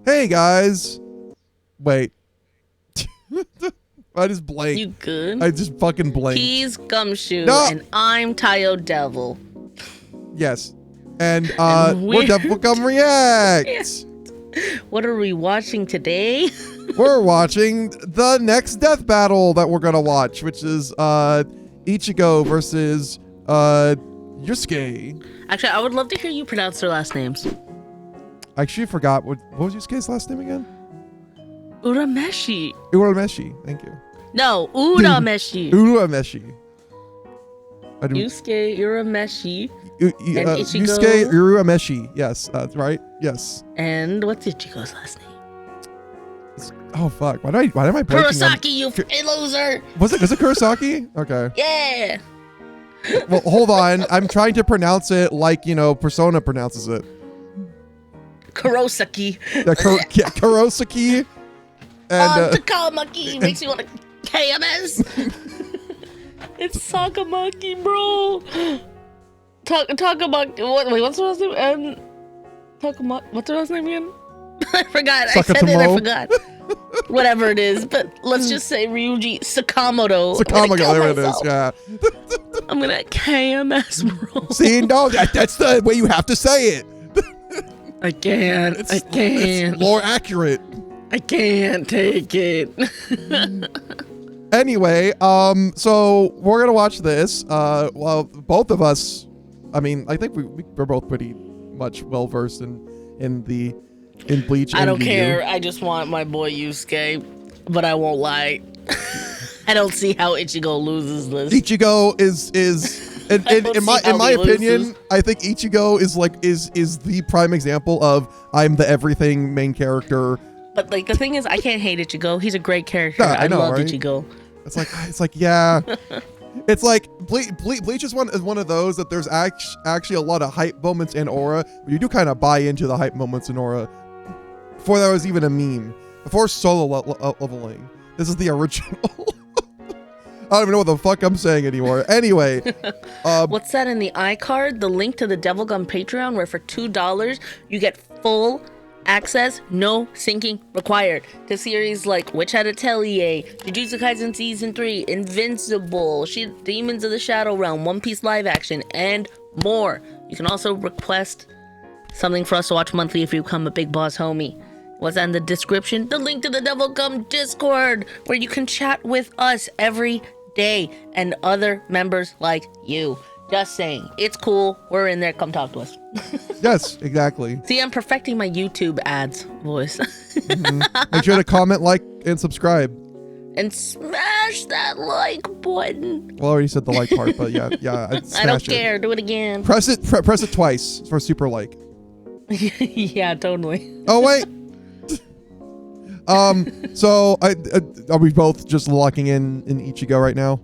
Hey guys. Wait. I just blanked. You good? I just fucking blanked. He's Gumshoe, No! and I'm Taiyo Devil. Yes. And And we're Devilgum React. Yeah. What are we watching today? We're watching the next death battle that we're gonna watch, which is Ichigo versus Yusuke. Actually, I would love to hear you pronounce their last names. I actually forgot what was Yusuke's last name again? Urameshi. Urameshi. Thank you. No, Urameshi. Urameshi. I do. Yusuke Urameshi. And Ichigo. Yusuke Urameshi. Yes, that's right. Yes. And what's Ichigo's last name? Oh fuck! Why am I breaking? Kurosaki, you fucking loser! Was it Kurosaki? Okay. Yeah. Well, hold on. I'm trying to pronounce it like Persona pronounces it. Kurosaki. Kurosaki. And Takamaki makes you want to KMS. It's Sakamaki, bro. Takamaki. Wait, what's the last name? Takamaki. What's the last name again? I forgot. I said it. I forgot. Whatever it is, but let's just say Ryuji Sakamoto. Sakamoto, there it is. Yeah. I'm gonna KMS, bro. See, no, that's the way you have to say it. I can't. It's more accurate. I can't take it. Anyway, so we're gonna watch this. Well, both of us. I mean, I think we're both pretty much well versed in Bleach. I don't care. I just want my boy Yusuke, but I won't lie. I don't see how Ichigo loses this. Ichigo is in my opinion, I think Ichigo is the prime example of I'm the everything main character. But like the thing is, I can't hate Ichigo. He's a great character. Yeah, I know, love right? Ichigo. It's like yeah. It's like Bleach is one of those that there's actually a lot of hype moments in Aura, but you do kind of buy into the hype moments in Aura. Before that was even a meme. Before solo leveling. This is the original. I don't even know what the fuck I'm saying anymore. Anyway. What's that in the iCard? The link to the Devilgum Patreon, where for $2 you get full access, no syncing required, to series like Witch Hat Atelier, Jujutsu Kaisen Season 3, Invincible, Demons of the Shadow Realm, One Piece live action, and more. You can also request something for us to watch monthly if you become a Big Boss homie. What's in the description? The link to the Devilgum Discord, where you can chat with us every day and other members like you. Just saying, it's cool. We're in there. Come talk to us. Yes, exactly. See, I'm perfecting my YouTube ads voice. Make sure to comment, like, and subscribe. And smash that like button. Well, I already said the like part, but yeah. I don't care. Do it again. Press it twice for super like. Yeah, totally. Oh wait. So are we both just locking in Ichigo right now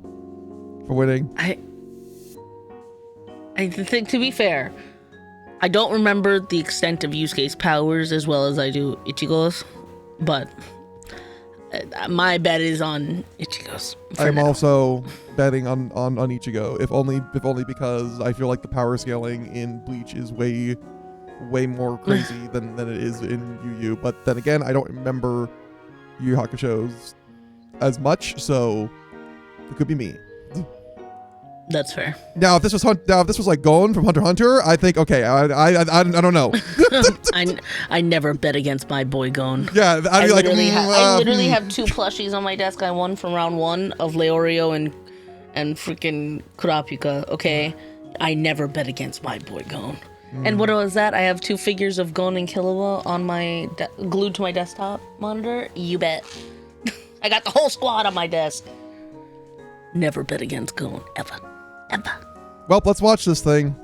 for winning? I think, to be fair, I don't remember the extent of Yusuke's powers as well as I do Ichigo's, but my bet is on Ichigo's. I'm also betting on Ichigo, if only because I feel like the power scaling in Bleach is way more crazy than it is in Yu Yu. But then again, I don't remember Yu Yu Hakusho's as much, so it could be me. That's fair. Now, if this was like Gon from Hunter x Hunter, I think okay. I don't know. I never bet against my boy Gon. Yeah, I literally have two plushies on my desk. I won from round 1 of Leorio and freaking Kurapika. Okay, I never bet against my boy Gon. And what was that? I have 2 figures of Gon and Killua on my glued to my desktop monitor. You bet. I got the whole squad on my desk. Never bet against Gon ever. Well, let's watch this thing.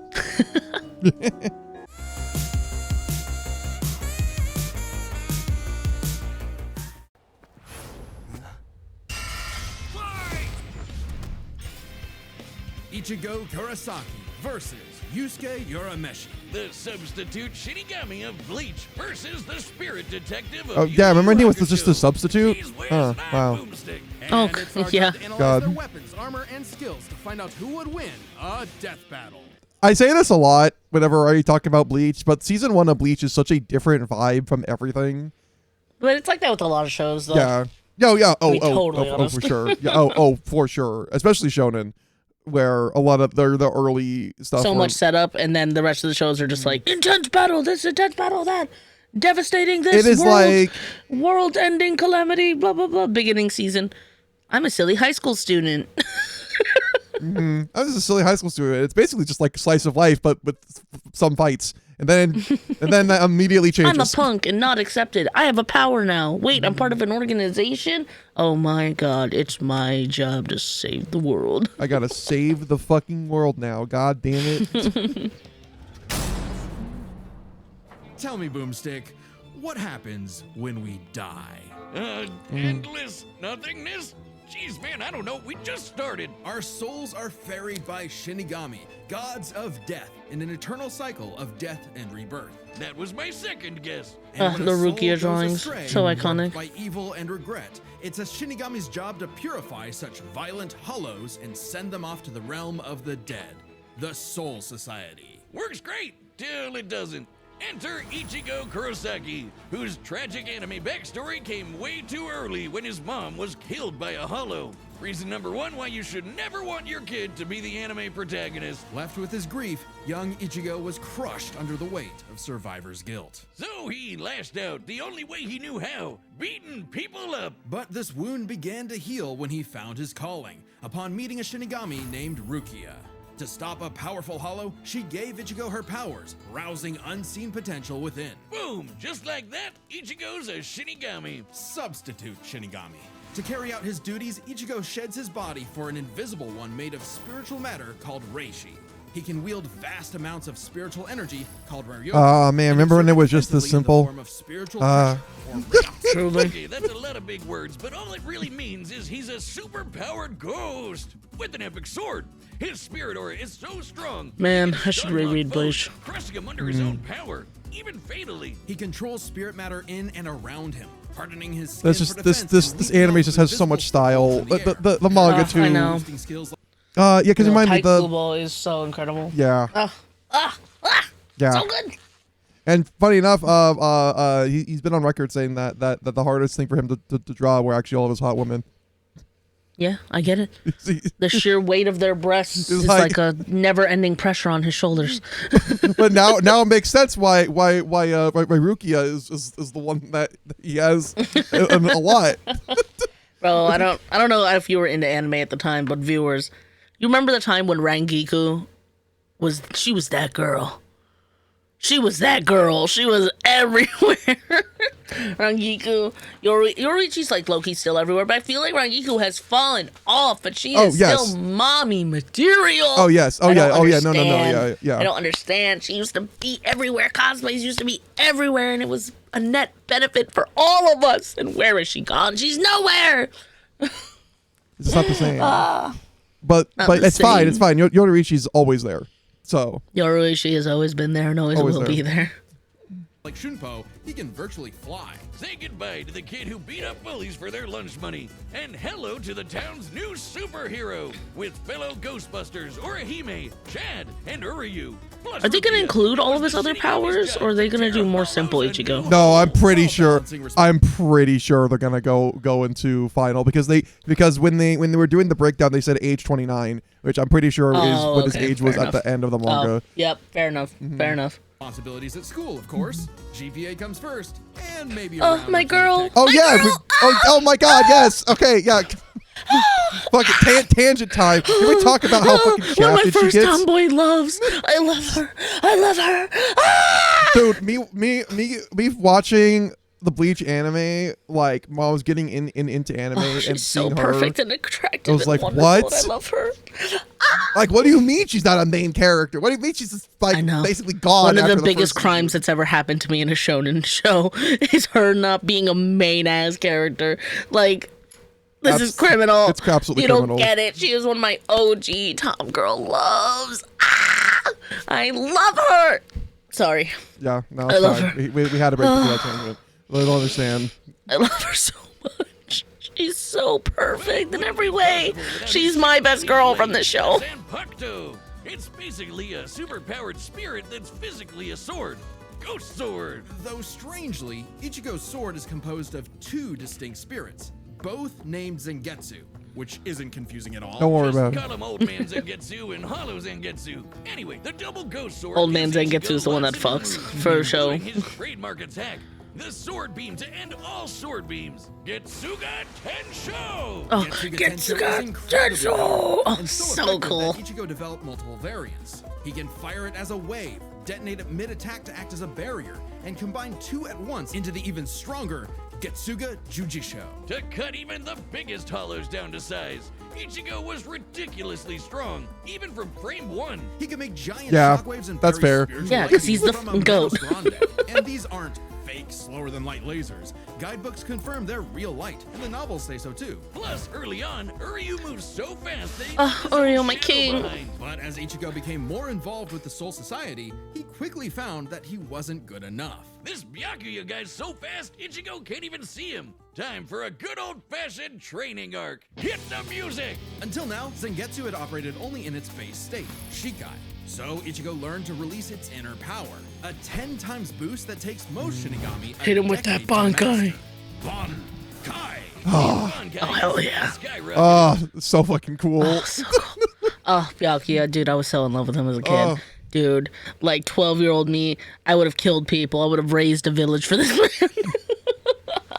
Ichigo Kurosaki versus Yusuke Urameshi. The substitute Shinigami of Bleach versus the spirit detective of Oh yeah, remember he was just a substitute? Oh, wow. Oh, yeah. God. Their weapons, armor, and skills to find out who would win a death battle. I say this a lot whenever I talk about Bleach, but season 1 of Bleach is such a different vibe from everything. But it's like that with a lot of shows, though. Yeah. Yeah. be totally For honest. sure. Yeah. For sure. Especially shonen, where a lot of the early stuff. So were- much setup, and then the rest of the shows are just like intense battle. This intense battle. That devastating. This. It is like world-ending calamity. Blah blah blah. Beginning season. I'm a silly high school student. I was a silly high school student. It's basically just like slice of life, but with some fights, and then that immediately changes. I'm a punk and not accepted. I have a power now. Wait, I'm part of an organization? Oh my god, it's my job to save the world. I gotta save the fucking world now. God damn it. Tell me, Boomstick, what happens when we die? Endless nothingness? Jeez, man, I don't know. We just started. Our souls are ferried by Shinigami, gods of death, in an eternal cycle of death and rebirth. That was my second guess. And when the a soul Rukia goes drawings. astray, So iconic. by evil and regret, it's a Shinigami's job to purify such violent hollows and send them off to the realm of the dead, the Soul Society. Works great till it doesn't. Enter Ichigo Kurosaki, whose tragic anime backstory came way too early when his mom was killed by a hollow. Reason number one why you should never want your kid to be the anime protagonist. Left with his grief, young Ichigo was crushed under the weight of survivor's guilt. So he lashed out the only way he knew how, beating people up. But this wound began to heal when he found his calling, upon meeting a Shinigami named Rukia. To stop a powerful hollow, she gave Ichigo her powers, rousing unseen potential within. Boom! Just like that, Ichigo's a Shinigami. Substitute Shinigami. To carry out his duties, Ichigo sheds his body for an invisible one made of spiritual matter called Reishi. He can wield vast amounts of spiritual energy called Raryoku. Oh, man, and remember when exert it was just this defensively in the simple? form of spiritual pressure or wrath. Truly. Okay, that's a lot of big words, but all it really means is he's a super-powered ghost with an epic sword. His spirit aura is so strong. Man, he can I should stun lock reread foes, Bleach. crushing him under his own power, even fatally. He controls spirit matter in and around him, hardening his skin That's for just defense this and this leaping anime off just has so invisible much style. portals in the air. The manga I too. know. Boosting skills like Yeah, because remind me Tight Blue the Ball is so incredible. yeah yeah. So good. And funny enough, he's been on record saying that the hardest thing for him to draw were actually all of his hot women. Yeah, I get it. The sheer weight of their breasts is like- like a never-ending pressure on his shoulders. But now it makes sense why Rukia is the one that he has a lot. Bro, I don't know if you were into anime at the time, but viewers, you remember the time when Rangiku was that girl. She was that girl. She was everywhere. Rangiku, Yorichi's like Loki still everywhere, but I feel like Rangiku has fallen off, but she is yes. still mommy material. Oh yes. Oh I yeah. don't Oh yeah. No. understand. Yeah. I don't understand. She used to be everywhere. Cosplays used to be everywhere, and it was a net benefit for all of us. And where is she gone? She's nowhere. It's not the same. But Not but the it's fine. same. It's fine. Yorichi's always there. So Yorichi has always been there and always Always will there. be there. Like Shunpo, he can virtually fly. Say goodbye to the kid who beat up bullies for their lunch money. And hello to the town's new superhero with fellow Ghostbusters, Orihime, Chad, and Uryu. Plus Are they going to Rukia, include all who of was his the other Shinigami's powers, job or are they to going to tear do more up simple hollows and Ichigo? new no, I'm pretty While sure. balancing I'm pretty sure they're gonna go into final because when they were doing the breakdown they said age 29, which I'm pretty sure is Oh, what his okay, age was fair at the enough. end of the manga. Oh, yep, fair enough. Fair enough. Responsibilities at school, of course. GPA comes first, and maybe. Oh, around my the girl. tech- Oh My yeah. girl! Oh my God. Yes. Okay. Yeah. Fucking tangent time. Can we talk about how fucking One of my shafted she first gets? tomboy loves. I love her. I love her. Ah! Dude, me watching the Bleach anime, like while I was getting into anime and She's so seeing perfect her, and attractive. I was and like, wonderful, what? and I love her. like, what do you mean she's not a main character? What do you mean she's just I like know. basically gone? One of after the biggest first crimes season? that's ever happened to me in a shonen show is her not being a main ass character. Like, this is criminal. It's absolutely You don't criminal. get it. She is one of my OG Tom Girl loves. Ah! I love her. Sorry. Yeah, no, I it's love fine. her. We had to break through that tangent. I don't understand. I love her so much. She's so perfect in every way. She's my best girl from this show. Zanpakuto. It's basically a superpowered spirit that's physically a sword. ghost sword. Though strangely, Ichigo's sword is composed of 2 distinct spirits, both named Zangetsu, which isn't confusing at all. Don't worry Just about call it. him Old Man Zangetsu and Hollow Zangetsu. Anyway, the double ghost sword. Old Man gives Zangetsu is the one that Ichigo fucks, lots of for moves, show. including his trademark attack, the sword beam to end all sword beams. Getsuga Tensho! Oh, Getsuga Getsuga Tensho is incredibly Tensho! powerful Oh, and so effective cool. that Ichigo developed multiple variants. He can fire it as a wave, detonate it mid-attack to act as a barrier, and combine 2 at once into the even stronger Getsuga Jujisho. To cut even the biggest hollows down to size, Ichigo was ridiculously strong, even from frame 1. He can make giant Yeah, shockwaves and that's very fair. spiritual Yeah, 'cause he's the lightning fucking from a goat. Menos Grande. And these aren't fake, slower-than-light lasers. Guidebooks confirm they're real light, and the novels say so too. Plus, early on, Uryu moves so fast that he Oh, left his own Uryu, my shadow king. behind. But as Ichigo became more involved with the Soul Society, he quickly found that he wasn't good enough. This Byakuya guy's so fast, Ichigo can't even see him. Time for a good old-fashioned training arc. Hit the music! Until now, Zangetsu had operated only in its base state, Shikai. So Ichigo learned to release its inner power, a 10 times boost that takes most Shinigami a Hit him with that decade to Bankai. master. Bankai! Oh. Bankai Oh, hell is yeah. Skyrocket. Oh, so fucking cool. Oh, so cool. Oh, Byakuya, dude, I was so in love with him as a kid. Oh. Dude, like 12-year-old me, I would have killed people. I would have raised a village for this man.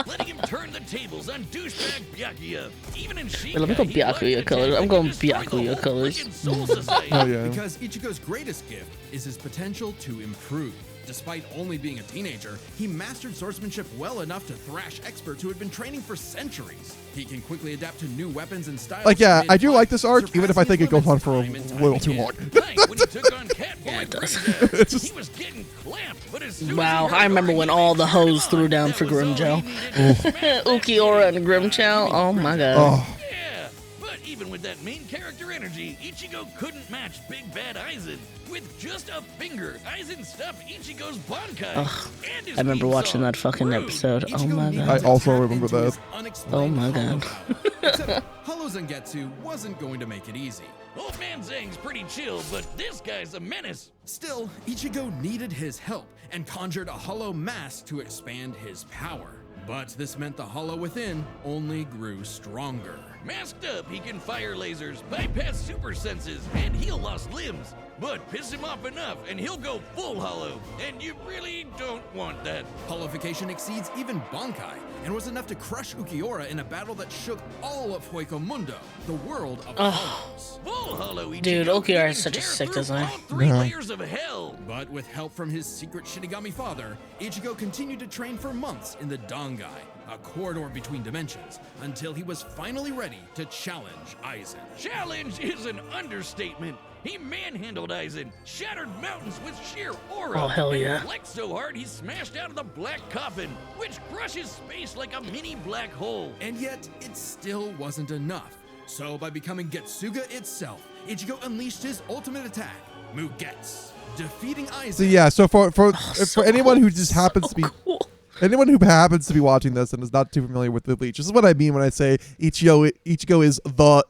Letting him turn the tables on douchebag Byakuya. Even in Shikai, Let me go he Byakuya locked colors. attack I'm going and destroyed the Byakuya whole colors. frickin' Soul Society. Oh yeah. Because Ichigo's greatest gift is his potential to improve. Despite only being a teenager, he mastered swordsmanship well enough to thrash experts who had been training for centuries. He can quickly adapt to new weapons and styles. Like, yeah, mid-fight, I do like this arc, even if I think it goes on for a surpassing his limits little time too and long. time Right, when he took on Catboy Yeah, it does. Grimjaw, It's just- he was getting clamped, but as soon as Wow, he heard I remember her, when he all the made hoes sure threw on. down That for was all Grimjaw. he needed to smash that Ukiura kid. and Grimchow. Oh my god. Oh, Yeah, but even with that main character energy, Ichigo couldn't match Big Bad Aizen. With just a finger, Aizen stuffed Ichigo's Bankai. Ugh, and his I remember theme watching song, that fucking Rude. episode. Oh Ichigo my needed god. to I also tap remember into that. his unexplained Oh my hollow god. power. Except Hollow Zangetsu wasn't going to make it easy. Old Man Zang's pretty chill, but this guy's a menace. Still, Ichigo needed his help and conjured a hollow mask to expand his power. But this meant the hollow within only grew stronger. Masked up, he can fire lasers, bypass super senses, and heal lost limbs. But piss him off enough, and he'll go full hollow. And you really don't want that. Hollowification exceeds even Bankai and was enough to crush Ukiura in a battle that shook all of Hueco Mundo, the world of hollows. Full hollow, Ichigo Dude, Okiura can is such a tear sick through design. all 3 Yeah. layers of hell. But with help from his secret Shinigami father, Ichigo continued to train for months in the Dangai, a corridor between dimensions, until he was finally ready to challenge Aizen. Challenge is an understatement. He manhandled Aizen, shattered mountains with sheer aura. Oh, hell and yeah. flexed so hard he smashed out of the black coffin, which crushes space like a mini black hole. And yet, it still wasn't enough. So by becoming Getsuga itself, Ichigo unleashed his ultimate attack, Mugetsu, defeating Aizen. so yeah. So for So anyone who cool, just happens so to be cool. anyone who happens to be watching this and is not too familiar with the Bleach, this is what I mean when I say Ichigo is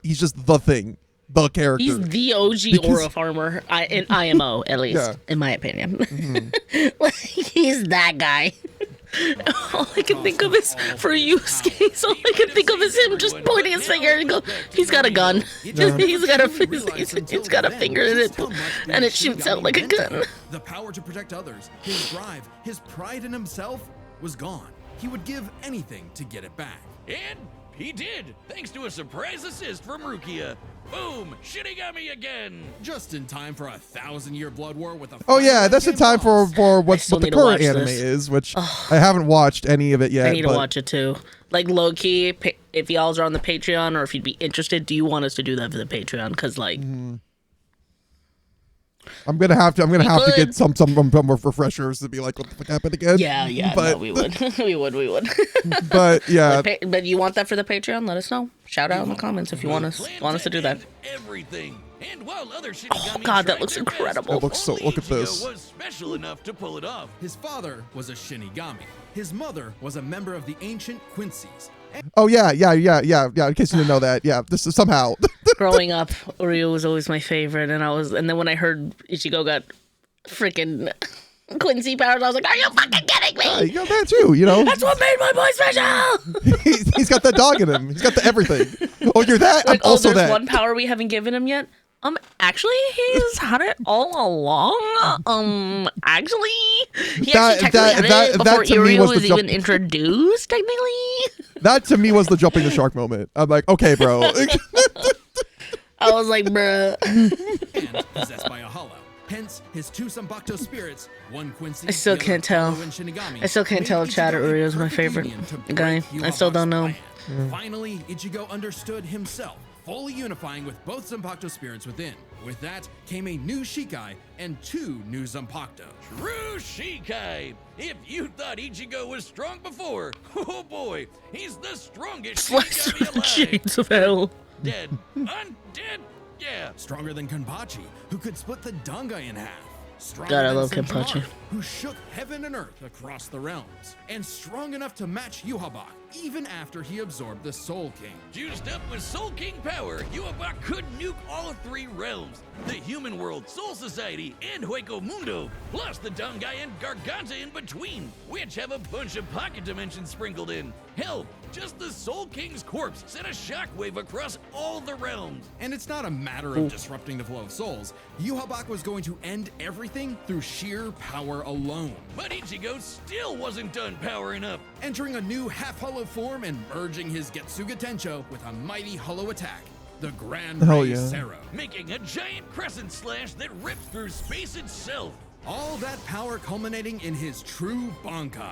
he's just the thing, the character. He's the OG Because- aura farmer, in IMO, at least, Yeah. in my opinion. Like, he's that guy. All I can think of is, for Yusuke, all I can think of is him just pointing his finger and go, he's got a gun. Ichigo He's got a, never truly realized until he's got a then finger in just it, how much and being it shoots out Shinigami like a meant to gun. him. The power to protect others, his drive, his pride in himself was gone. He would give anything to get it back. And he did, thanks to a surprise assist from Rukia. Boom! Shinigami again! Just in time for a 1,000-year blood war with a Oh yeah, final that's the game time boss. for what still the need to current watch anime this. is, which I haven't watched any of it yet. I need to but watch it too. Like, low key, if y'all are on the Patreon, or if you'd be interested, do you want us to do that for the Patreon? Because, like, I'm gonna have to could. get some refreshers to be like, what the fuck happened again? yeah, but no, we would. we would. but yeah, But you want that for the Patreon? Let us know. Shout out in the comments if you want us to do that. Everything. And while other Shinigami Oh, God, that tried looks their best, incredible. It looks so- only look at Ichigo this. was special enough to pull it off. His father was a Shinigami. His mother was a member of the ancient Quincy's. oh yeah. In case you didn't know that, yeah, this is somehow. Growing up, Oreo was always my favorite, and then when I heard Ichigo got freaking Quincy powers. I was like, are you fucking kidding me? Yeah, you got that too, you know. That's what made my boy special. He's got that dog in him. He's got the everything. Oh, you're that? Like, I'm also there's that. one power we haven't given him yet. Actually, he's had it all along. Actually, he actually technically had it before to me Uriel was was the even introduced, technically. That to me was the jumping the shark moment. I'm like, okay, bro. I was like, bruh. And possessed by a hollow. Hence, his two Zanpakuto spirits, one Quincy, I still the other can't tell. Hollow and Shinigami, I still can't made tell if Chad or Ichigo a Uriel is my perfect favorite union to guy. break I still Yhwach's don't know. plan. Finally, Ichigo understood himself, fully unifying with both Zanpakuto spirits within. With that came a new Shikai and two new Zanpakuto. True Shikai! If you thought Ichigo was strong before, oh boy, he's the strongest Slice through Shinigami the alive. shades of hell. Dead. Undead? Yeah. Stronger than Kenpachi, who could split the Dangai in half. Stronger God, I than love Sentomaru, Kenpachi. who shook heaven and earth across the realms. And strong enough to match Yhwach, even after he absorbed the Soul King. Juiced up with Soul King power, Yhwach could nuke all three realms. The human world, Soul Society, and Hueco Mundo, plus the Dangai and Garganta in between, which have a bunch of pocket dimensions sprinkled in. Hell, just the Soul King's corpse sent a shockwave across all the realms. And it's not a matter of disrupting the flow of souls. Yhwach was going to end everything through sheer power alone. But Ichigo still wasn't done powering up. Entering a new half-hollow form and merging his Getsuga Tencho with a mighty hollow attack, the Grand Hell Ray yeah. Zero. Making a giant crescent slash that rips through space itself. All that power culminating in his true Bankai.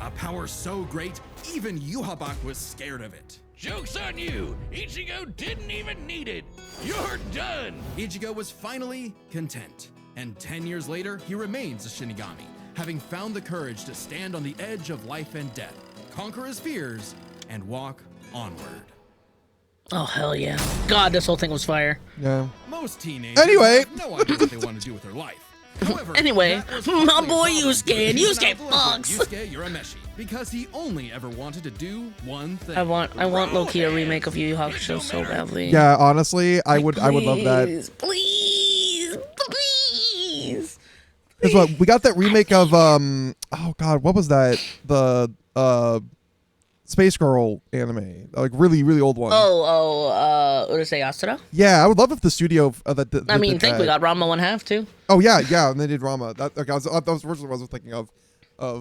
A power so great, even Yhwach was scared of it. Joke's on you! Ichigo didn't even need it! You're done! Ichigo was finally content. And 10 years later, he remains a Shinigami, having found the courage to stand on the edge of life and death, conquer his fears, and walk onward. Oh, hell yeah. God, this whole thing was fire. Yeah. Most teenagers Anyway. have no idea what they want to do with their life. However, Anyway, that was my partly a boy problem Yusuke, because and he's Yusuke an adolescent fucks. Yusuke Urameshi, because he only ever wanted to do one thing. I want low-key a remake of Yu Yu Hakusho so badly. Yeah, honestly, I would love that. Please, please. Because what we got that remake of oh god, what was that? The Space Girl anime, like really old one. Urusei Asura? Yeah, I would love if the studio that. I mean, did think that. we got Rama 1/2 too. Oh yeah, and they did Rama. That was originally what I was thinking of,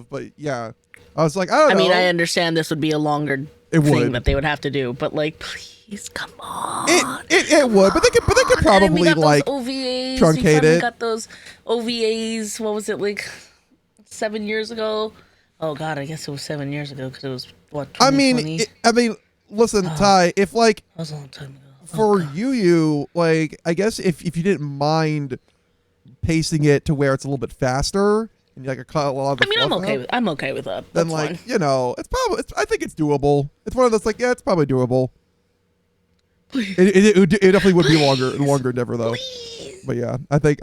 but yeah, I was like, I don't know. I mean, I understand this would be a longer It thing would. that they would have to do, but like, please, come on. It would, but they could And then we probably got like those OVAs. truncate We finally it. got those OVAs. What was it, like 7 years ago? Oh God, I guess it was 7 years ago because it was what? 2020? I mean, listen, Ty, if like That was a long time ago. for Yu, like I guess if you didn't mind pacing it to where it's a little bit faster and you like cut a lot of the I mean, I'm fluff okay. out, I'm okay with that. then That's like fine. you know, it's probably I think it's doable. It's one of those like yeah, it's probably doable. It definitely would be longer endeavor though. But yeah, I think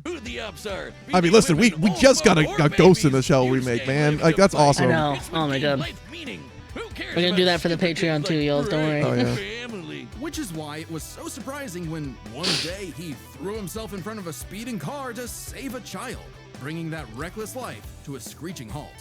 Who the ups are? I mean, listen, we just got a Ghost in the Shell remake, man. Like that's awesome. I know. Oh my God. We're gonna do that for the Patreon too, y'all. Don't worry. Oh, yeah. Family. Which is why it was so surprising when one day he threw himself in front of a speeding car to save a child, bringing that reckless life to a screeching halt.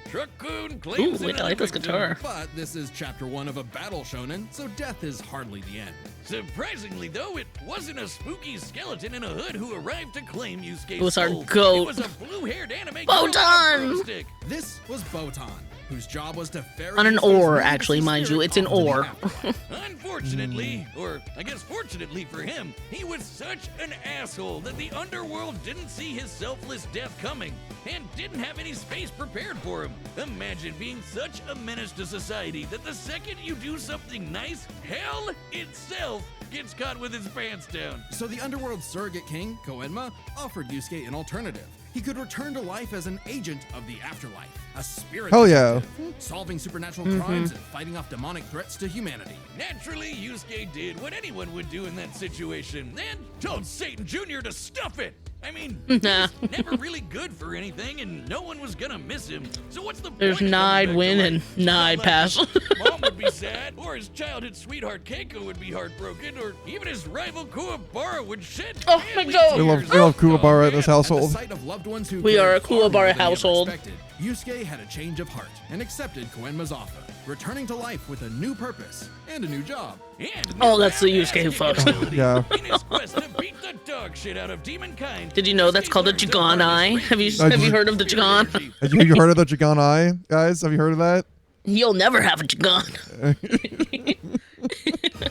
Truck-kun claims Ooh, wait, I another like this victim. guitar. But this is chapter 1 of a battle shonen, so death is hardly the end. Surprisingly, though, it wasn't a spooky skeleton in a hood who arrived to claim Yusuke's It was our soul. goat. It was a blue-haired anime Botan! girl with a broomstick. This was Botan, whose job was to ferry On an his oar, legacy actually, mind you. spirit It's an off to the oar. afterlife. Unfortunately, or I guess fortunately for him, he was such an asshole that the underworld didn't see his selfless death coming and didn't have any space prepared for him. Imagine being such a menace to society that the second you do something nice, hell itself gets caught with his pants down. So the underworld surrogate king, Koenma, offered Yusuke an alternative. He could return to life as an agent of the afterlife, a spirit Hell yeah. detective, solving supernatural crimes and fighting off demonic threats to humanity. Naturally, Yusuke did what anyone would do in that situation, then told Satan Jr. to stuff it. I mean, Nah. he's never really good for anything, and no one was gonna miss him. So what's the There's point of Nide coming back win to and life? Nide Not pass. like his mom would be sad, or his childhood sweetheart Keiko would be heartbroken, or even his rival Kuwabara would shed Oh my family God. We tears. love Kuwabara in this At the household. sight of loved ones who We are a cared far more Kuwabara than he ever household. expected, Yusuke had a change of heart and accepted Koenma's offer, returning to life with a new purpose and a new job. And Oh, that's the new Yusuke who badass fucks. capability. Yeah. In his quest to beat the dog shit out of demonkind, Did you know that's Yusuke called a learned to Jigan Eye? harness Have you Reiki have you just- heard of the spirit Jigan? energy. Have you heard of the Jigan Eye, guys? Have you heard of that? You'll never have a Jigan.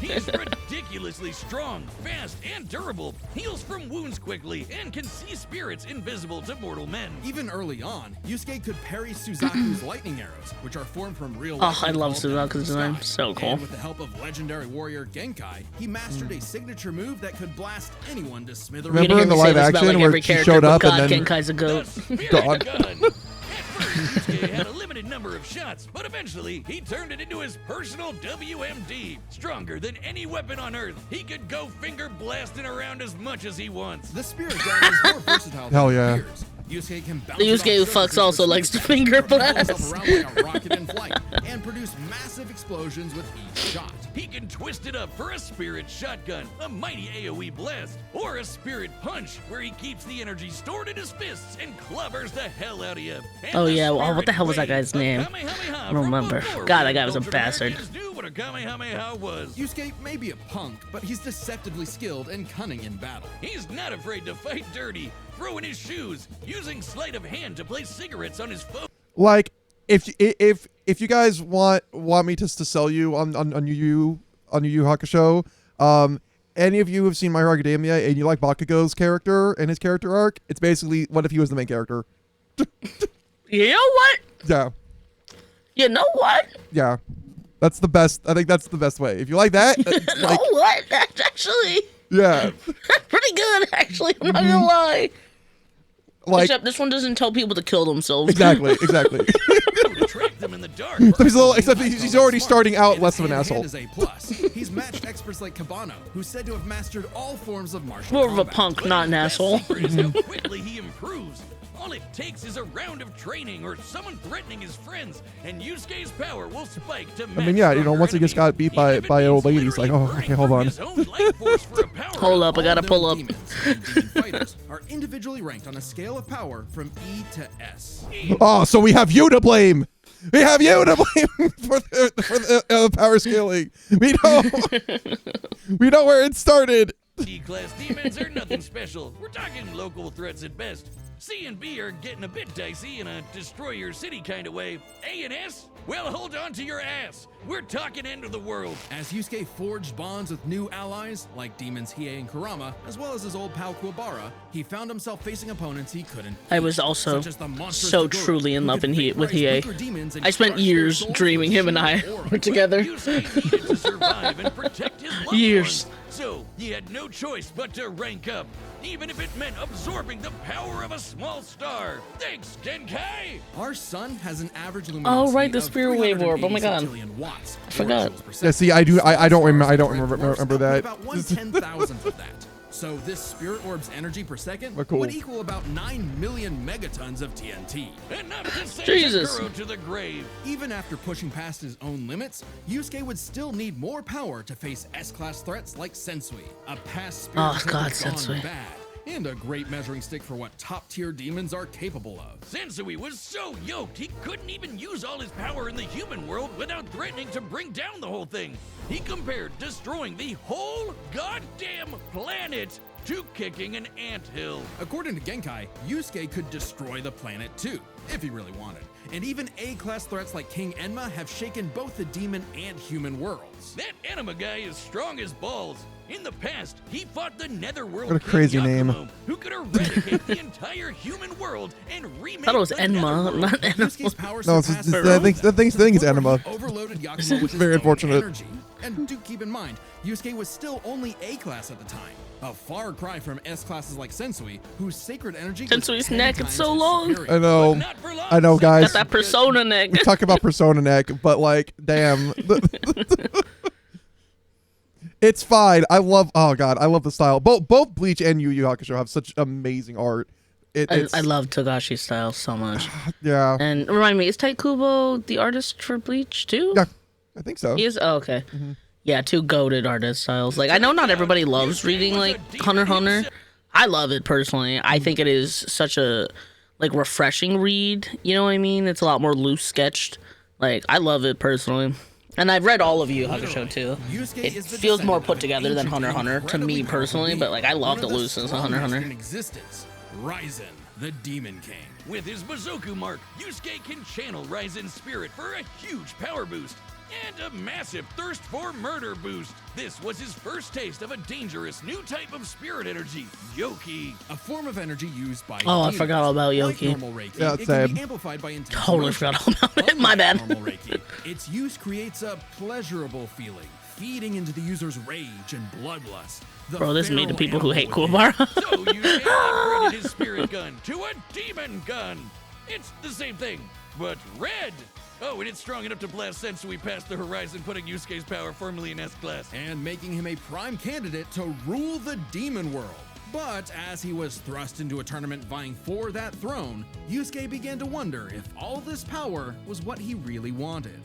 He's ridiculously strong, fast, and durable. Heals from wounds quickly and can see spirits invisible to mortal men. Even early on, Yusuke could parry Suzaku's lightning arrows, which are formed from real Oh, lightning I love called down from Suzaku's the design. sky. So cool. And with the help of legendary warrior Genkai, he mastered a signature move that could blast anyone to smithereens. Remember in the live action where she showed up and then Genkai's a The goat. spirit God. gun. At first, Yusuke had a limited number of shots, but eventually he turned it into his personal WMD. Stronger than any weapon on Earth, he could go finger blasting around as much as he wants. The spirit gun is more versatile Hell than yeah. it appears. Yusuke can bounce The it Yusuke who off fucks surfaces also for likes to speed, finger propel himself blast. around like a rocket in flight, and produce massive explosions with each shot. He can twist it up for a spirit shotgun, a mighty AoE blast, or a spirit punch, where he keeps the energy stored in his fists and clobbers the hell out of you. And Oh, the yeah, well, what spirit the hell was that wave, guy's a name? Kamehameha I don't from remember. before God, that we guy was a cultured bastard. Americans knew what a Kamehameha was. Yusuke may be a punk, but he's deceptively skilled and cunning in battle. He's not afraid to fight dirty, throwing his shoes, using sleight of hand to place cigarettes on his foe. Like, if you guys want me to sell you on Yu Yu Hakusho, any of you have seen My Hero Academia and you like Bakugo's character and his character arc, it's basically what if he was the main character. You know what? Yeah. You know what? Yeah. That's the best. I think that's the best way. If you like that, like, Oh, what? That's actually yeah. pretty good, actually. I'm not gonna lie. Like, Except this one doesn't tell people to kill themselves. exactly. To track them in the dark. So he's a little, except he's already starting out And less his of an asshole. hand-to-hand is A+. He's matched experts like Kabano, who's said to have mastered all forms of martial More of a combat. punk, But not an his best asshole. secret is how quickly he improves. All it takes is a round of training or someone threatening his friends, and Yusuke's power will spike to I mean, yeah, you know, once he just got beat by old ladies, like, oh, okay, hold on. Hold up, I gotta All pull known up. demons and demon fighters are individually ranked on a scale of power from E to S. Oh, so we have you to blame. We have you to blame for the power scaling. We know where it started. D-class demons are nothing special. We're talking local threats at best. C and B are getting a bit dicey in a destroy your city kind of way. A and S? Well, hold on to your ass. We're talking end of the world. As Yusuke forged bonds with new allies, like demons Hiei and Kurama, as well as his old pal Kuwabara, he found himself facing opponents he couldn't I beat, was also such as the monstrous so Toguro, truly in who love could with vaporize Hiei. weaker demons and I spent crush their years souls dreaming with him and I sheer aura. were together. Yusuke needed to survive and protect his loved Years. ones. So he had no choice but to rank up, even if it meant absorbing the power of a small star. Thanks, Genkai! Our sun has an average Oh, luminosity right, the of Spirit Wave Orb. Oh my 380 God. septillion watts, I forgot. or joules per Yeah, second. see, I don't remember Dwarfs remember up that. About 1/10,000th of that. So this spirit orb's energy per second But cool. would equal about 9 million megatons of TNT. Enough to send Jesus. Toguro to the grave. Even after pushing past his own limits, Yusuke would still need more power to face S-class threats like Sensui, a past spirit Oh, that God, had gone Sensui. bad, and a great measuring stick for what top-tier demons are capable of. Sensui was so yoked he couldn't even use all his power in the human world without threatening to bring down the whole thing. He compared destroying the whole goddamn planet to kicking an anthill. According to Genkai, Yusuke could destroy the planet too, if he really wanted. And even A-class threats like King Enma have shaken both the demon and human worlds. That Enema guy is strong as balls. In the past, he fought the Netherworld What a King crazy Yakumo, name. who could eradicate the entire human world and remake thought it was the Enma, Netherworld. not Enema. Yusuke's power No, it's surpasses just, the thing is Enema. Overloaded Yakumo with his Very own unfortunate. energy. And do keep in mind, Yusuke was still only A-class at the time. A far cry from S-classes like Sensui, whose sacred energy was Sensui's 10 neck, it's times so his long. superior. I know. But not for long, I know, guys. Got that persona neck. Talk about Persona neck, but like, damn. It's fine. I love. Oh god, I love the style. Both Bleach and Yu Yu Hakusho have such amazing art. I love Togashi's style so much. Yeah. And remind me, is Taikubo the artist for Bleach too? Yeah, I think so. He is. Oh, okay. Yeah, two goated artist styles. Like I know not everybody loves reading like Hunter x Hunter. I love it personally. I think it is such a like refreshing read. You know what I mean? It's a lot more loose sketched. Like I love it personally. And I've read all of Yu Yu Hakusho too. It feels more put together than Hunter x Hunter to me personally, but like I love the looseness of Hunter x Hunter. Ryzen, the Demon King. With his Mizoku mark, Yusuke can channel Ryzen's spirit for a huge power boost and a massive thirst for murder boost. This was his first taste of a dangerous new type of spirit energy, Yoki. A form of energy used by Oh, I forgot all about like Yoki. normal Reiki, Yeah, it can same. be amplified by intense Totally emotion. forgot all about it. My bad. Normal Reiki, its use creates a pleasurable feeling, feeding into the user's rage and bloodlust. The Bro, this is made to feral people who hate animal Kuwabara. So Yusuke upgraded his spirit gun to a demon gun. It's the same thing, but red. Oh, and it's strong enough to blast Sensui past the horizon, putting Yusuke's power firmly in S-Class. and making him a prime candidate to rule the demon world. But as he was thrust into a tournament vying for that throne, Yusuke began to wonder if all this power was what he really wanted.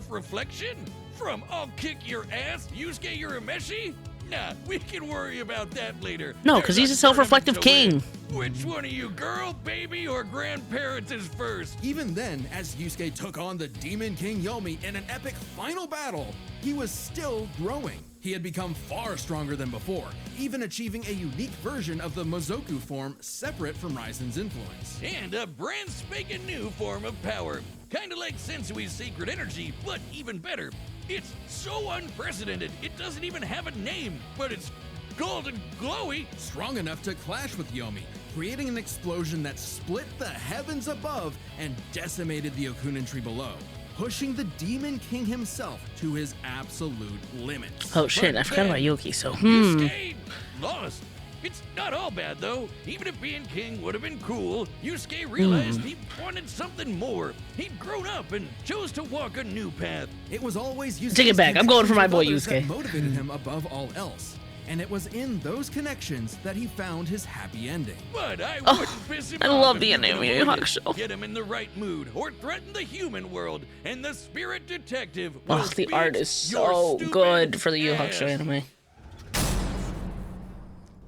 Self-reflection? From I'll kick your ass, Yusuke Urameshi? Nah, we can worry about that later. No, 'cause he's a self-reflective king. Which one of you, girl, baby, or grandparents is first? Even then, as Yusuke took on the Demon King Yomi in an epic final battle, he was still growing. He had become far stronger than before, even achieving a unique version of the Mizoku form separate from Ryzen's influence. And a brand spanking new form of power. Kinda like Sensui's sacred energy, but even better. It's so unprecedented, it doesn't even have a name, but it's golden glowy. Strong enough to clash with Yomi, creating an explosion that split the heavens above and decimated the Okunin tree below, pushing the Demon King himself to his absolute limits. Oh shit, But I forgot about then Yoki, so Yusuke lost. It's not all bad though. Even if being king would have been cool, Yusuke realized he wanted something more. He'd grown up and chose to walk a new path. It was always Yusuke's Take it back. I'm going for my boy connections with others Yusuke. that motivated him above all else. And it was in those connections that he found his happy ending. But I Oh, wouldn't piss him I off love if the you could anime Yu Yu avoid it. Hakusho. Get him in the right mood or threaten the human world, and the spirit detective oh, will the beat art is your so stupid good for the Yu Yu Hakusho ass. anime.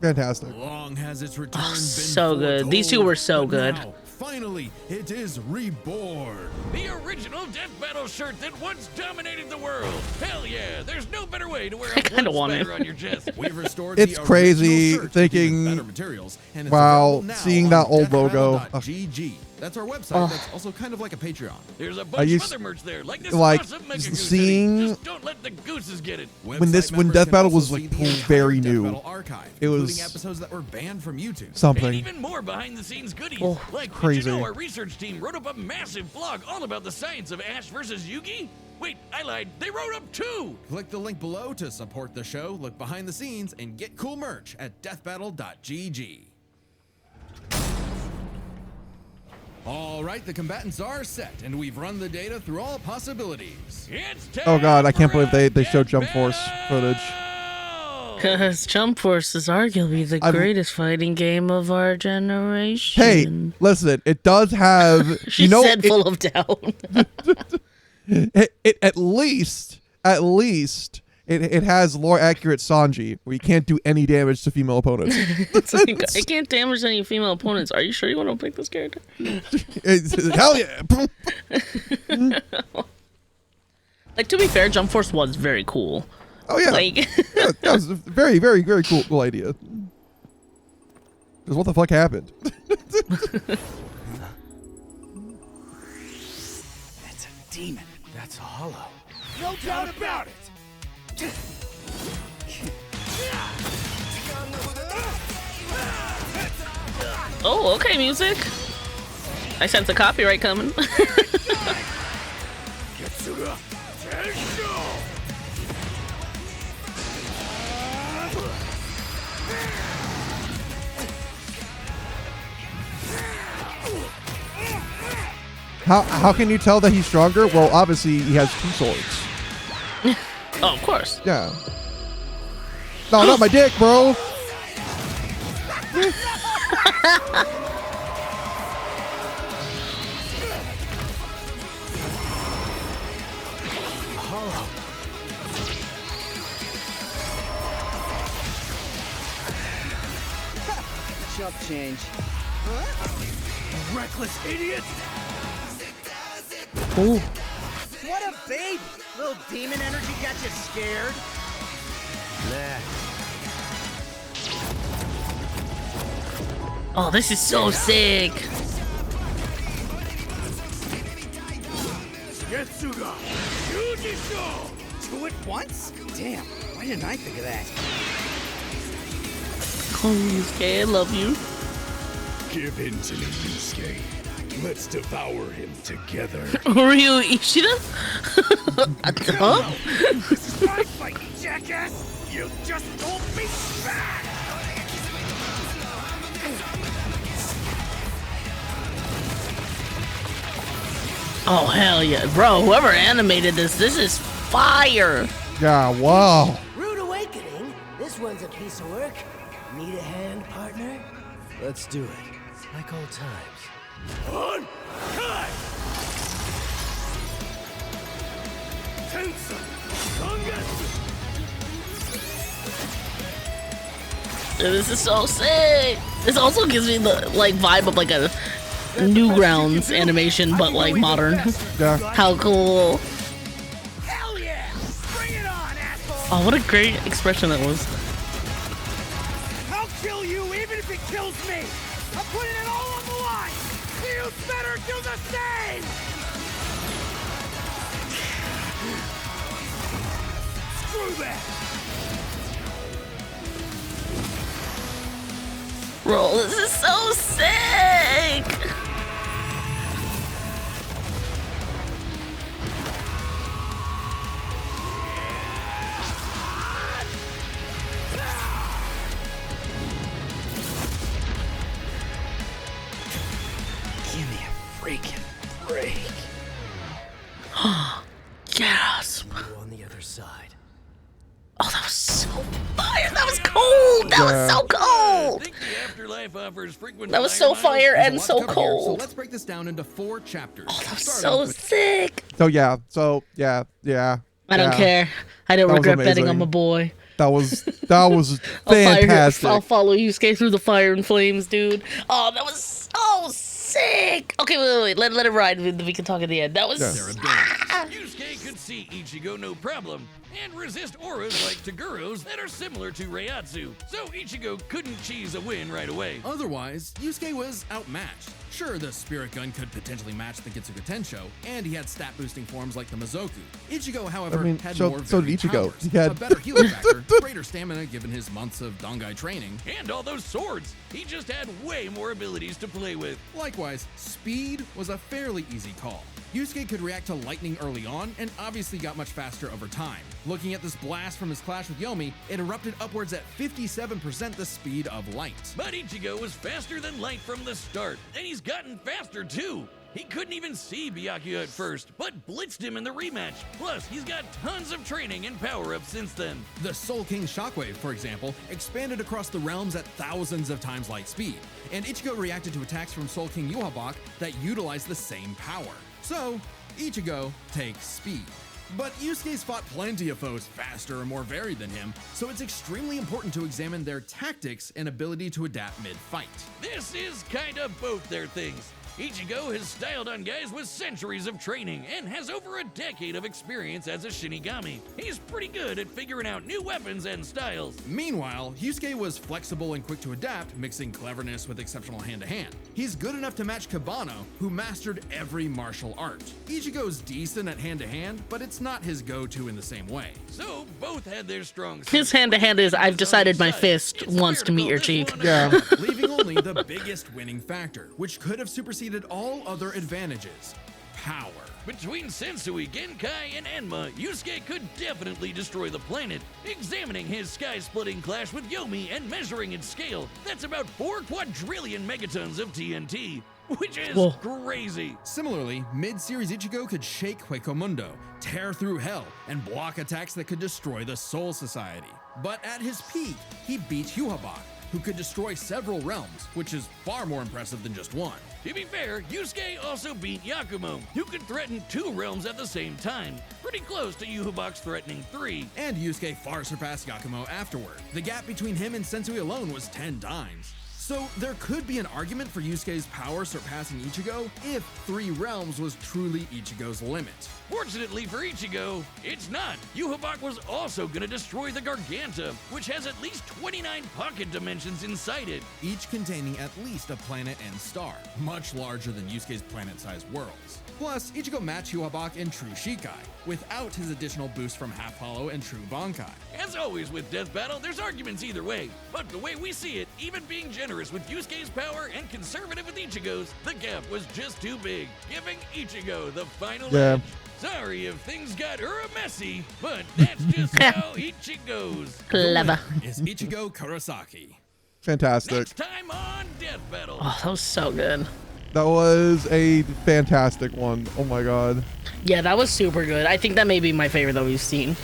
Fantastic. Long has its return been so good. These two foretold, were so but good. now, finally, it is reborn. The original Death Battle shirt that once dominated the world. Hell yeah, there's no better way to wear a kinda blood want it. spatter on your chest. We've restored It's the crazy original shirt thinking, with better materials, and it's wow, available now seeing on that old logo. deathbattle.gg. That's our website. That's also kind of like a Patreon. There's a bunch used- of other merch there, like this like, awesome Mega Goose seeing- hoodie. Just don't let the gooses get it. When Website when members Death can Battle also was, see like, the entire very Death new. Battle archive, It including was episodes that were banned from YouTube. And something. even more behind-the-scenes goodies. Oh, like, crazy. did you know our research team wrote up a massive blog all about the science of Ash versus Yugi? Wait, I lied. They wrote up two. Click the link below to support the show, look behind the scenes, and get cool merch at deathbattle.gg. All right, the combatants are set, and we've run the data through all possibilities. It's time Oh god, I can't for believe they a showed Jump Death Force footage. Battle! Because Jump Force is arguably the I've- greatest fighting game of our generation. Hey, listen, it does have, She you know, said full of doubt. it at least it has lore accurate Sanji, where you can't do any damage to female opponents. It's like, I can't damage any female opponents. Are you sure you want to pick this character? Hell yeah! Like, to be fair, Jump Force was very cool. Oh yeah, Like, yeah, that was a very, very, very cool idea. Because what the fuck happened? That's a demon. That's a hollow. No doubt about it. oh, okay, music. I sense a copyright coming. Getsuga, Tensho. How can you tell that he's stronger? Well, obviously he has two swords. Oh, of course. Yeah. No, not my dick, bro. Hollow. Chump change. Reckless idiot! Ooh. What a baby! Little demon energy got you scared? Nah. Oh, this is so sick. Getsuga! Yujisho! Two at once? Damn, why didn't I think of that? Oh, Yusuke, I love you. Give in to me, Yusuke. Let's devour him together. Ryu Ishida? Huh? This is my fight, you jackass! You just told me back! Oh, hell yeah. Bro, whoever animated this is fire. Yeah, wow. Rude awakening. This one's a piece of work. Need a hand, partner? Let's do it. Like old times. On! Cut! Tensa! Kongetsu! Dude, this is so sick. This also gives me the like vibe of like a Newgrounds animation, but like modern. Yeah. How cool. Hell yeah! Bring it on, asshole! Oh, what a great expression that was. I'll kill you even if it kills me! I'm putting it all on the line! You better do the same! Screw that! Bro, this is so sick. Give me a freaking break. Yes. Go on the other side. Oh, that was so fire. That was cold. That was so I cold. think the afterlife offers frequent That was so fire fire There's a and lot so to cover here, so cold. let's break this down into 4 chapters. Oh, that was Starting so with sick. So yeah. I don't care. I don't That was regret betting on amazing. my boy. That was I'll fantastic. follow Yusuke through the fire and flames, dude. Oh, that was so sick. Okay, wait. Let it ride. We can talk at the end. That was. their abilities. Yusuke could see Ichigo no problem, and resist auras like Taguro's that are similar to Reiatsu, so Ichigo couldn't cheese a win right away. Otherwise, Yusuke was outmatched. Sure, the Spirit Gun could potentially match the Getsuga Tensho, and he had stat-boosting forms like the Mizoku. Ichigo, however, I mean, had so more did varied Ichigo. powers, He had- a better healing factor, greater stamina given his months of Dangai training. And all those swords, he just had way more abilities to play with. Likewise, speed was a fairly easy call. Yusuke could react to lightning early on, and obviously got much faster over time. Looking at this blast from his clash with Yomi, it erupted upwards at 57% the speed of light. But Ichigo was faster than light from the start, and he's gotten faster too. He couldn't even see Byakuya at first, but blitzed him in the rematch. Plus, he's got tons of training and power-ups since then. The Soul King Shockwave, for example, expanded across the realms at thousands of times light speed, and Ichigo reacted to attacks from Soul King Yuhabak that utilized the same power. So, Ichigo takes speed. But Yusuke's fought plenty of foes faster and more varied than him, so it's extremely important to examine their tactics and ability to adapt mid-fight. This is kinda both their things. Ichigo has styled on guys with centuries of training and has over a decade of experience as a Shinigami. He's pretty good at figuring out new weapons and styles. Meanwhile, Yusuke was flexible and quick to adapt, mixing cleverness with exceptional hand-to-hand. He's good enough to match Kabano, who mastered every martial art. Ichigo's decent at hand-to-hand, but it's not his go-to in the same way. So both had their strong His suits. hand-to-hand is, I've decided my It's fist fair wants to meet call your this cheek. one a Yeah. draw. Leaving only the biggest winning factor, which could have superseded all other advantages: power. Between Sensui, Genkai, and Enma, Yusuke could definitely destroy the planet. Examining his sky-splitting clash with Yomi and measuring its scale, that's about 4 quadrillion megatons of TNT. which is Whoa. crazy. Similarly, mid-series Ichigo could shake Huecomundo, tear through hell, and block attacks that could destroy the Soul Society. But at his peak, he beat Yuhabak, who could destroy several realms, which is far more impressive than just one. To be fair, Yusuke also beat Yakumo, who could threaten 2 realms at the same time, pretty close to Yuhabak's threatening 3. And Yusuke far surpassed Yakumo afterward. The gap between him and Sensui alone was 10 times. So there could be an argument for Yusuke's power surpassing Ichigo if 3 realms was truly Ichigo's limit. Fortunately for Ichigo, it's not. Yuhabak was also gonna destroy the Garganta, which has at least 29 pocket dimensions inside it. Each containing at least a planet and star, much larger than Yusuke's planet-sized worlds. Plus, Ichigo matched Yuhabak in True Shikai, without his additional boost from Half Hollow and True Bankai. As always with Death Battle, there's arguments either way, but the way we see it, even being generous with Yusuke's power and conservative with Ichigo's, the gap was just too big, giving Ichigo the final edge. Sorry if things got messy, but that's just how Ichigo's. Clever. Is Ichigo Kurosaki. Fantastic. Next time on Death Battle. Oh, that was so good. That was a fantastic one. Oh my god. Yeah, that was super good. I think that may be my favorite that we've seen.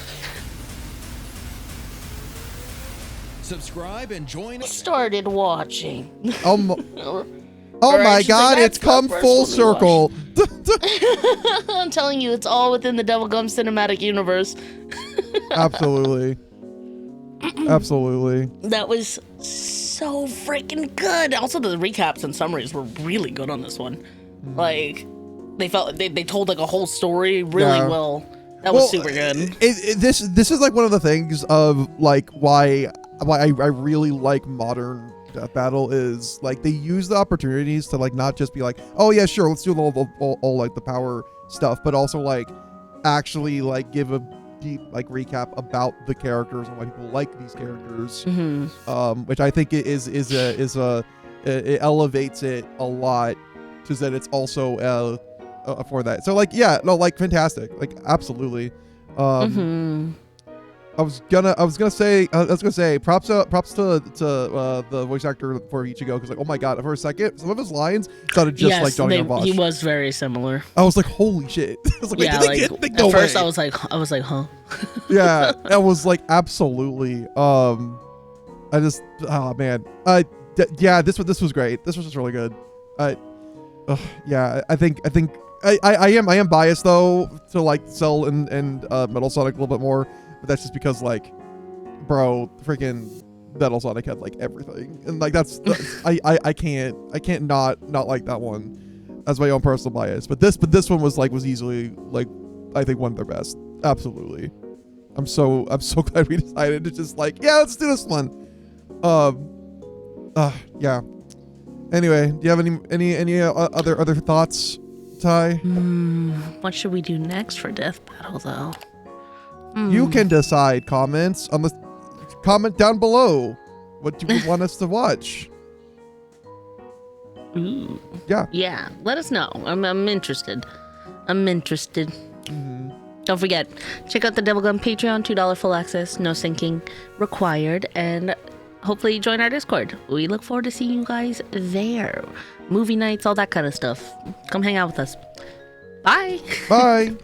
Subscribe and join us. Started watching. Oh Or I my should say god, that's it's come the first full one we watched. circle. I'm telling you, it's all within the Devilgum cinematic universe. Absolutely. Absolutely. That was so freaking good. Also, the recaps and summaries were really good on this one. Like, they told like a whole story really well. That was super good. This is like one of the things of like why I really like modern Death Battle is like they use the opportunities to like not just be like, oh yeah, sure, let's do all like the power stuff, but also like actually like give a deep like recap about the characters and why people like these characters, which I think it elevates it a lot, because then it's also for that. So like fantastic, like absolutely. I was gonna say props to the voice actor for Ichigo, because like, oh my god, for a second some of his lines sounded just like Johnny Bosch. He was very similar. I was like, holy shit. I was like, Yeah, at first I was like, huh? Yeah, that was like absolutely. I just, oh man, yeah, this was great. This was just really good. Yeah, I think I am biased though to like Cell and Metal Sonic a little bit more, but that's just because like, bro, freaking Metal Sonic had like everything, and like that's I can't not like that one as my own personal bias. But this one was easily like, I think one of their best. Absolutely. I'm so glad we decided to just like, yeah, let's do this one. Yeah. Anyway, do you have any other thoughts, Ty? What should we do next for Death Battle though? You can decide. Comment down below. What do you want us to watch? Ooh. Yeah. Yeah. Let us know. I'm interested. Don't forget, check out the Devilgum Patreon, $2 full access, no syncing required, and hopefully join our Discord. We look forward to seeing you guys there. Movie nights, all that kind of stuff. Come hang out with us. Bye. Bye.